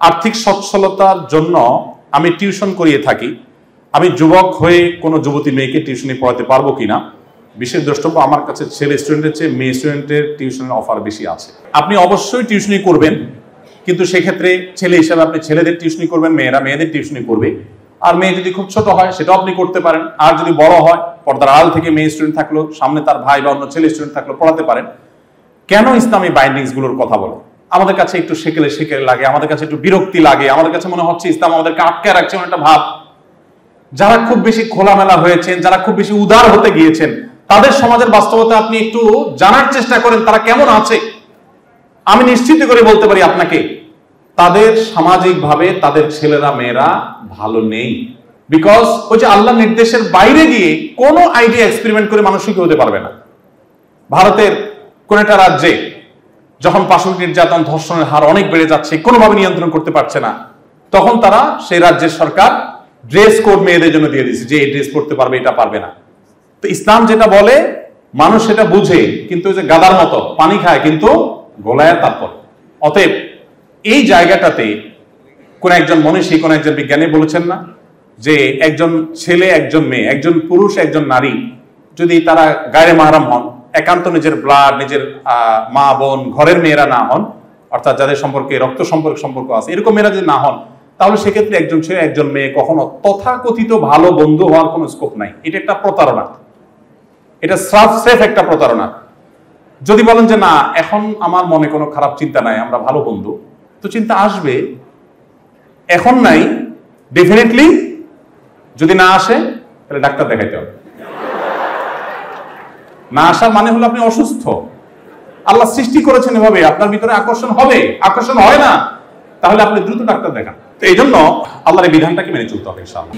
আর্থিক সচ্ছলতার জন্য আমি টিউশন করিয়ে থাকি। আমি যুবক হয়ে কোনো যুবতী মেয়েকে টিউশনি পড়াতে পারবো কিনা? বিশেষ দ্রষ্টব্য, আমার কাছে ছেলে স্টুডেন্টের চেয়ে মেয়ে স্টুডেন্টের টিউশনের অফার বেশি আছে। আপনি অবশ্যই টিউশনি করবেন, কিন্তু সেক্ষেত্রে ছেলে হিসাবে আপনি ছেলেদের টিউশনি করবেন, মেয়েরা মেয়েদের টিউশনি করবে। আর মেয়ে যদি খুব ছোট হয় সেটাও আপনি করতে পারেন। আর যদি বড় হয়, পর্দার আড়াল থেকে মেয়ে স্টুডেন্ট থাকলো, সামনে তার ভাই বা অন্য ছেলে স্টুডেন্ট থাকলো, পড়াতে পারেন। কেন ইসলামী বাইন্ডিংস গুলোর কথা বলে? আমাদের কাছে একটু সেকেলে লাগে, আমাদের কাছে একটু বিরক্তি লাগে, আমাদের কাছে মনে হচ্ছে ইসলাম আমাদেরকে আটকে রাখছে একটা ভাব। যারা খুব বেশি খোলামেলা হয়েছেন, যারা খুব বেশি উদার হতে গিয়েছেন, তাদের সমাজের বাস্তবতা আপনি একটু জানার চেষ্টা করেন, তারা কেমন আছে। আমি নিশ্চিত করে বলতে পারি আপনাকে, তাদের সামাজিকভাবে তাদের ছেলেরা মেয়েরা ভালো নেই। বিকজ ওই যে আল্লাহ নির্দেশের বাইরে গিয়ে কোনো আইডিয়া এক্সপেরিমেন্ট করে মানুষ সুখী হতে পারবে না। ভারতের কোন একটা রাজ্যে যখন পাশবিক নির্যাতন, ধর্ষণের হার অনেক বেড়ে যাচ্ছে, কোনোভাবে নিয়ন্ত্রণ করতে পারছে না, তখন তারা সেই রাজ্যের সরকার ড্রেস কোড মেয়েদের জন্য দিয়ে দিচ্ছে যে এই ড্রেস পড়তে পারবে, এটা পারবে না। তো ইসলাম যেটা বলে মানুষ সেটা বুঝে, কিন্তু ওই যে গাদার মতো পানি খায় কিন্তু গোলায় তারপর। অতএব এই জায়গাটাতে কোন একজন মনীষী, কোন একজন বিজ্ঞানী বলেছেন না যে একজন ছেলে, একজন মেয়ে, একজন পুরুষ, একজন নারী যদি তারা গায়ে মাহরাম হন, একান্ত নিজের ব্লাড, নিজের মা বোন, ঘরের মেয়েরা না হন, অর্থাৎ যাদের সম্পর্কে রক্ত সম্পর্ক আছে, এরকম মেয়েরা যদি না হন, তাহলে সেক্ষেত্রে একজন ছেলে একজন মেয়ে কখনো তথাকথিত ভালো বন্ধু হওয়ার কোনো স্কোপ নাই। এটা একটা প্রতারণা, এটা সেফ একটা প্রতারণা। যদি বলেন যে না, এখন আমার মনে কোনো খারাপ চিন্তা নাই, আমরা ভালো বন্ধু, তো চিন্তা আসবে। এখন নাই, ডেফিনেটলি যদি না আসে তাহলে ডাক্তার দেখাইতে হবে। না আসার মানে হলো আপনি অসুস্থ। আল্লাহ সৃষ্টি করেছেন এভাবে, আপনার ভিতরে আকর্ষণ হবে। আকর্ষণ হয় না, তাহলে আপনি দ্রুত ডাক্তার দেখান। তো এই জন্য আল্লাহর এই বিধানটাকে মেনে চলতে হবে ইনশাআল্লাহ।